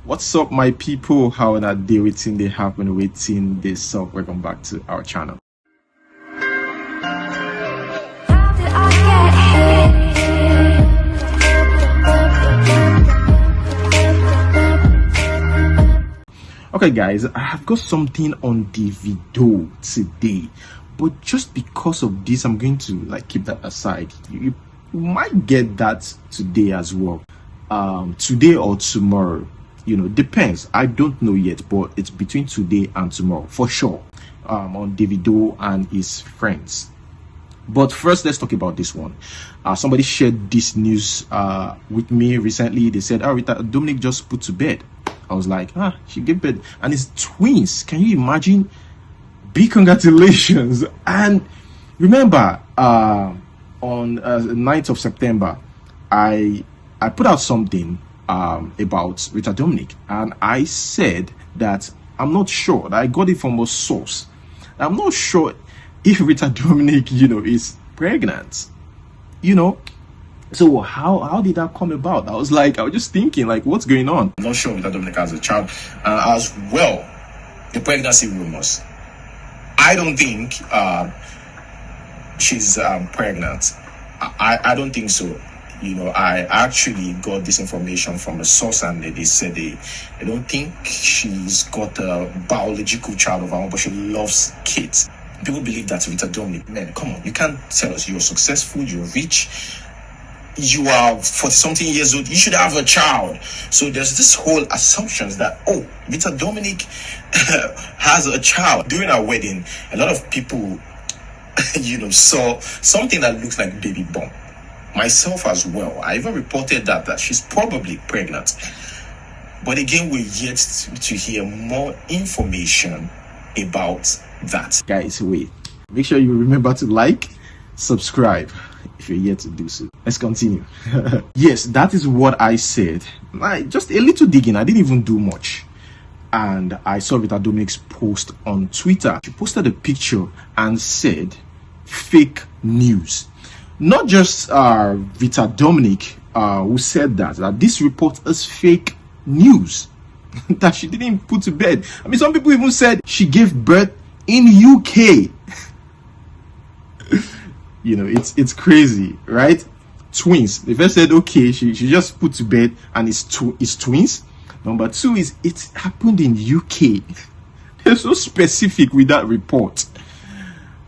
What's up, my people? How are they waiting? They have been waiting this up. Welcome back to our channel. Okay, guys, I have got something on Davido today, but just because of this, I'm going to keep that aside. You might get that today as well, today or tomorrow. Depends. I don't know yet, but it's between today and tomorrow for sure. On Davido and his friends. But first, let's talk about this one. Somebody shared this news with me recently. They said, Rita Dominic just put to bed. I was like, she gave birth, and it's twins. Can you imagine? Big congratulations. And remember, on 9th of September, I put out something about Rita Dominic, and I said that I'm not sure, that I got it from a source. I'm not sure if Rita Dominic, is pregnant. So how did that come about? I was just thinking, what's going on? I'm not sure Rita Dominic has a child. As well, the pregnancy rumors. I don't think she's pregnant. I don't think so. I actually got this information from a source, and they said they don't think she's got a biological child of her own, but she loves kids. People believe that Rita Dominic, man, come on, you can't tell us you're successful, you're rich, you are 40-something years old, you should have a child. So there's this whole assumptions that, Rita Dominic has a child. During our wedding, a lot of people, saw something that looks like baby bump. Myself as well. I even reported that she's probably pregnant. But again, we're yet to hear more information about that. Guys, wait. Make sure you remember to subscribe if you're yet to do so. Let's continue. Yes, that is what I said. Just a little digging. I didn't even do much. And I saw Rita Dominic's post on Twitter. She posted a picture and said, fake news. Not just Rita Dominic who said that this report is fake news. That she didn't put to bed. I mean, some people even said she gave birth in UK. It's crazy, right? Twins. They first said, okay, she just put to bed and it's twins. Number two is it happened in UK. They're so specific with that report.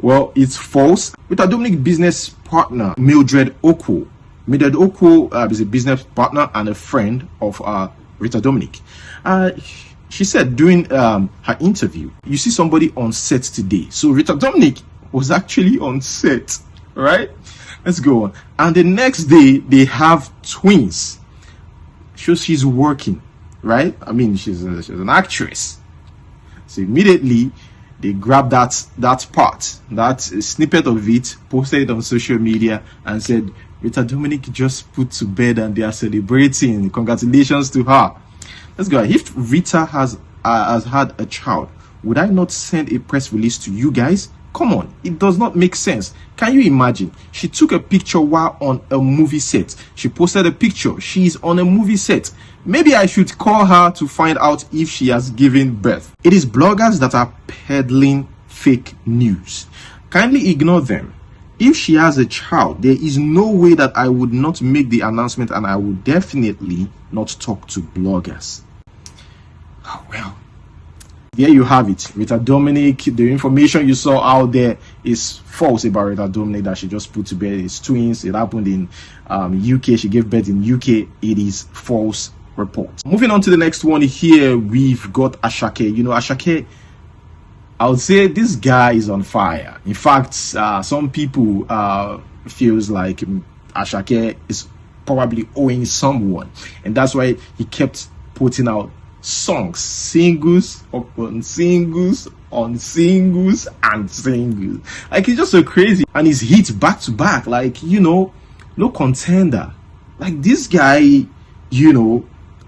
Well, it's false. Rita Dominic business partner Mildred Oko. Mildred Oko is a business partner and a friend of Rita Dominic. She said during her interview, you see somebody on set today. So Rita Dominic was actually on set, right? Let's go on. And the next day they have twins. Shows she's working, right? I mean, she's an actress. So immediately they grabbed that part, that snippet of it, posted it on social media, and said Rita Dominic just put to bed and they are celebrating. Congratulations to her. Let's go. If Rita has had a child, would I not send a press release to you guys? Come on, it does not make sense. Can you imagine? She took a picture while on a movie set. She posted a picture. She's on a movie set. Maybe I should call her to find out if she has given birth. It is bloggers that are peddling fake news. Kindly ignore them. If she has a child, there is no way that I would not make the announcement, and I would definitely not talk to bloggers. Oh, well, there you have it. Rita Dominic, the information you saw out there is false about Rita Dominic, that she just put to bed. It's twins. It happened in UK. She gave birth in UK. It is false report. Moving on to the next one here, we've got Ashake. Ashake, I would say this guy is on fire. In fact, some people feels like Ashake is probably owing someone, and that's why he kept putting out songs, singles upon singles on singles and singles. It's just so crazy, and he's hit back to back. No contender. This guy,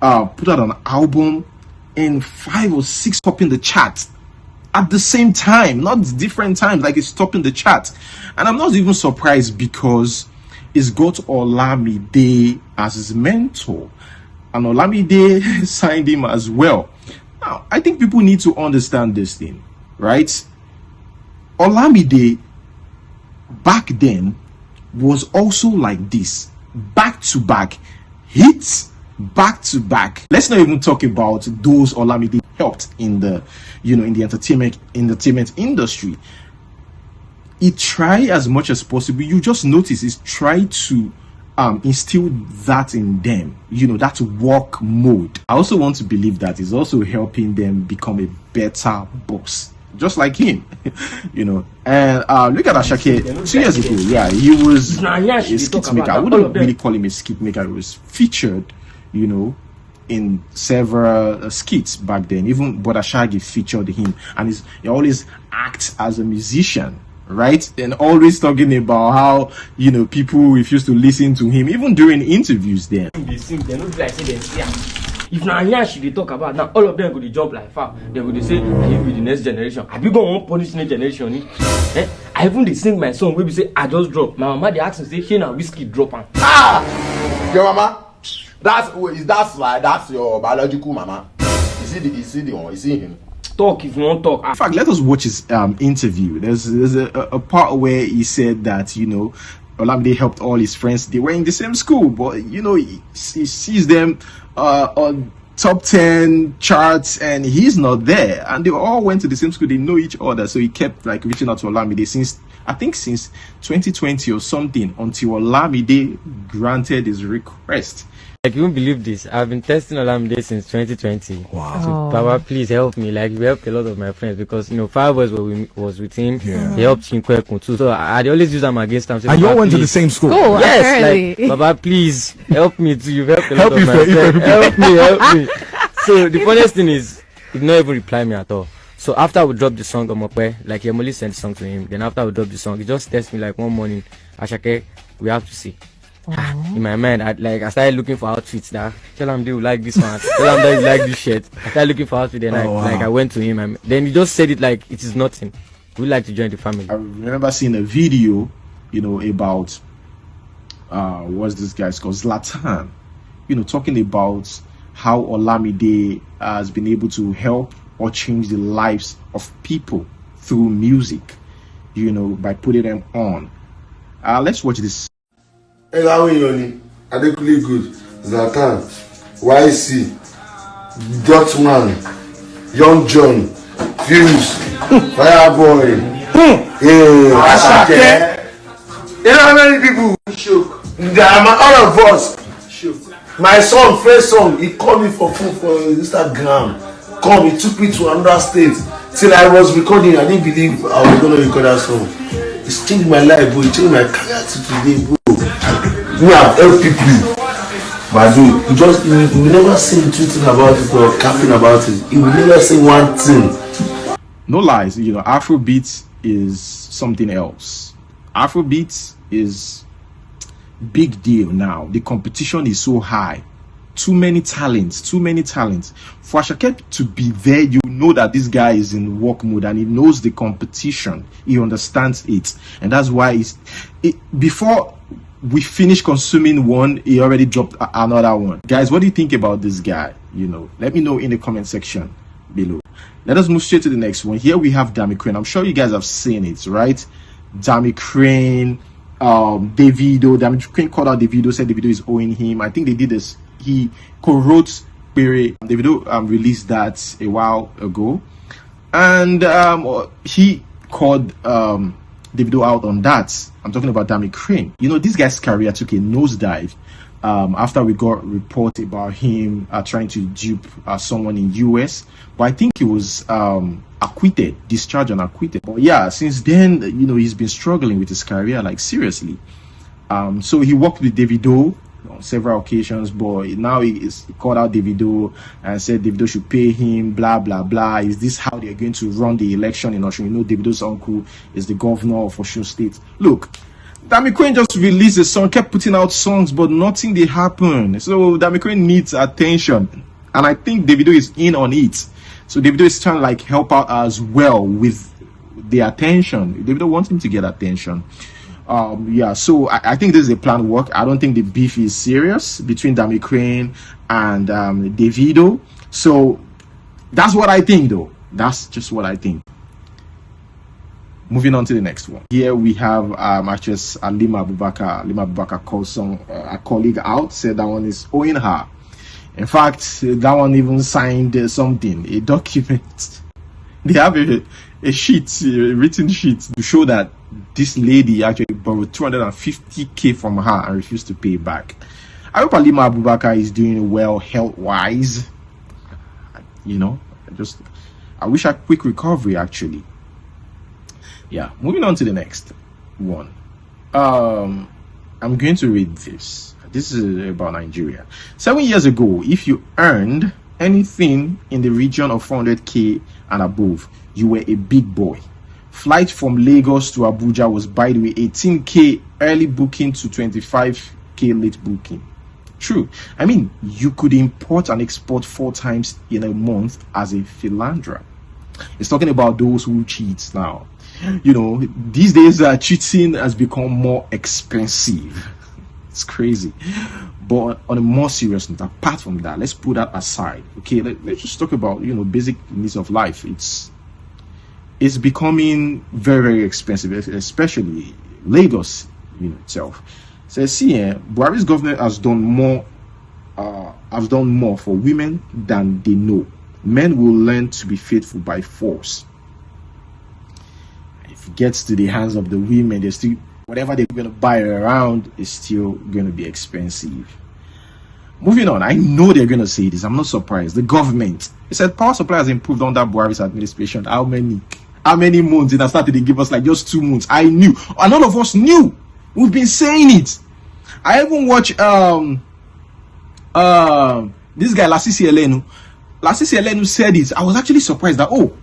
put out an album and 5 or 6 topping the chart at the same time, not different times. It's topping the chart, and I'm not even surprised because he's got Olamide as his mentor. and Olamide signed him as well. Now, I think people need to understand this thing, right? Olamide back then was also like this, back to back hits, back to back. Let's not even talk about those Olamide helped in the, in the entertainment industry. He tried as much as possible. You just notice he's tried to instill that in them, that work mode. I also want to believe that he's also helping them become a better boss, just like him. And look at Ashake 2 years ago. Yeah, he was a skit maker. I wouldn't really call him a skit maker. He was featured, in several skits back then. Even Brother Shaggy featured him, and he always acts as a musician, right? And always talking about how people refuse to listen to him, even during interviews. Then if now here she dey talk about, now all of them go to jump like far. They go to say, "Are you with the next generation? Have you got one punish next generation?" I even dey sing my song where we say I just drop. My mama dey ask me say, "Hey, now whiskey drop am." Your mama, that's your biological mama. You see him. Talk if you want talk. In fact, let us watch his interview. There's a part where he said that Olamide helped all his friends. They were in the same school, but he sees them on top 10 charts and he's not there, and they all went to the same school. They know each other, so he kept reaching out to Olamide since 2020 or something, until Olamide granted his request. You won't believe this. I've been testing Olamide since 2020. Wow. So, Baba, please help me. We helped a lot of my friends because, Fireboys was with him. Yeah. He helped him too. So I always use them against him. And you all went to the same school? Oh, yes. apparently. Baba, please help me too. You've helped a lot of my friends. Help me. So the funniest thing is, he did not even reply me at all. So after we dropped the song on Mokwe, Emily sent the song to him. Then after we dropped the song, he just texted me one morning, Ashake, we have to see. In my mind, I started looking for outfits. That tell him they will like this one. Tell him they will like this shirt. I started looking for outfits. Then I went to him. And then he just said it like it is nothing. We like to join the family. I remember seeing a video, about what's this guy's called, Zlatan. Talking about how Olamide has been able to help or change the lives of people through music, by putting them on. Let's watch this. Elawiyoni, Adekunle Good, Zlatan, YC, Dotman, Young John, Fuse, Fireboy, Asake. You know how many people shook? There are all of us shook. My son, first son, he called me for phone for Instagram. He took me to another state. Till I was recording, I didn't believe I was going to record that song. It's changed my life, bro. It changed my career to today, bro. We have helped people, but you will never say tweeting about it or capping about it. You will never say one thing. No lies, Afrobeat is something else. Afrobeat is big deal now. The competition is so high. Too many talents. For Ashake to be there, you know that this guy is in work mode and he knows the competition. He understands it, and that's why before we finish consuming one, he already dropped another one. Guys, what do you think about this guy? Let me know in the comment section below. Let us move straight to the next one. Here we have Dami Crane. I'm sure you guys have seen it, right? Dami Crane, Davido. Dami Crane called out Davido, said Davido is owing him. I think they did this. He co-wrote Pere. Davido released that a while ago, and he called Davido out on that. I'm talking about Dami Crane. This guy's career took a nosedive after we got report about him trying to dupe someone in US, but I think he was discharged and acquitted. But yeah, since then, he's been struggling with his career, seriously. So he worked with Davido on several occasions, but now he called out Davido and said Davido should pay him, blah blah blah. Is this how they're going to run the election in Osun? Davido's uncle is the governor of Osun State. Look, Dami Crane just released a song, kept putting out songs, but nothing did happen. So Dami Crane needs attention, and I think Davido is in on it. So Davido is trying to help out as well with the attention. Davido wants him to get attention. Yeah, so I think this is a planned work. I don't think the beef is serious between Damicrane and Davido. So that's what I think, though. That's just what I think. Moving on to the next one. Here we have actress Lima Abubakar. Lima Abubakar called a colleague out, said that one is owing her. In fact, that one even signed something, a document. They have a sheet, a written sheet, to show that this lady actually borrowed 250k from her and refused to pay back. I hope Lima Abubakar is doing well health-wise. You know, I wish her quick recovery, actually. Yeah, moving on to the next one. I'm going to read this. This is about Nigeria. 7 years ago, if you earned anything in the region of 400k and above, you were a big boy. Flight from Lagos to Abuja was, by the way, 18k early booking to 25k late booking. True. I mean, you could import and export 4 times in a month as a philanderer. It's talking about those who cheat now. You know, these days cheating has become more expensive. It's crazy. But on a more serious note, apart from that, let's put that aside. Okay, let's just talk about, you know, basic needs of life. It's becoming very, very expensive, especially Lagos, you know, itself. So see, Buhari's government has done more for women than they know. Men will learn to be faithful by force. If it gets to the hands of the women, they still, whatever they're going to buy around is still going to be expensive. Moving on, I know they're going to say this. I'm not surprised. The government, it said power supply has improved under Buhari's administration. How many months? It has started to give us like just 2 months. I knew, and all of us knew. We've been saying it. I even watched this guy Lasisi Elenu. Lasisi Elenu said it. I was actually surprised that, oh,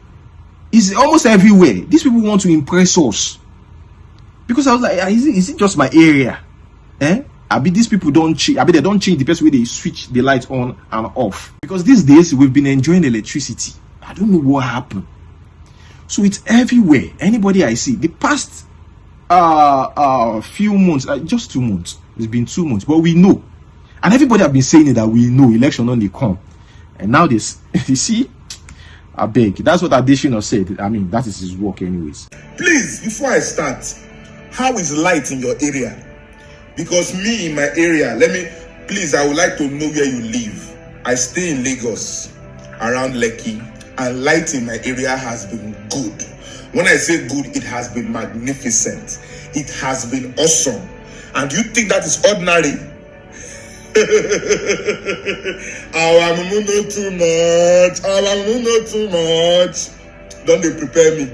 it's almost everywhere. These people want to impress us. Because I was like, is it just my area? I mean, these people don't change. I mean, they don't change the best way they switch the lights on and off. Because these days we've been enjoying electricity. I don't know what happened. So it's everywhere. Anybody I see, the past few months, just 2 months. It's been 2 months, but we know, and everybody have been saying it, that we know election only come, and now this, you see, I beg. That's what Adesina said. I mean, that is his work, anyways. Please, before I start, how is light in your area? Because me in my area, I would like to know where you live. I stay in Lagos, around Lekki, and light in my area has been good. When I say good, it has been magnificent. It has been awesome. And you think that is ordinary? Not too much. Don't they prepare me?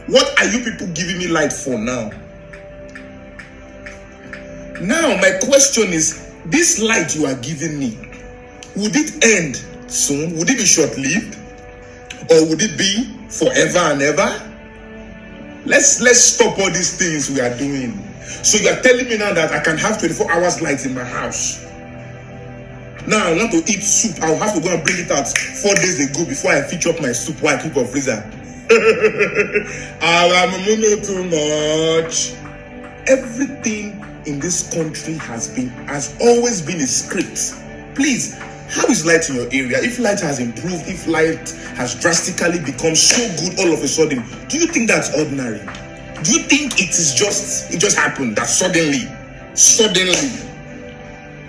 What are you people giving me light for now? Now my question is, this light you are giving me, would it end soon? Would it be short-lived? Or would it be forever and ever? Let's stop all these things we are doing. So you are telling me now that I can have 24 hours light in my house. Now I want to eat soup. I'll have to go and bring it out 4 days ago before I fetch up my soup while I keep on freezer. Too much. Everything in this country has always been a script. Please, how is light in your area? If light has improved, if light has drastically become so good all of a sudden, do you think that's ordinary? Do you think it just happened that suddenly?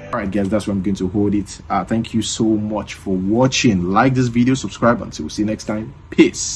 All right, guys, that's where I'm going to hold it. Thank you so much for watching. Like this video, subscribe. Until we see you next time. Peace.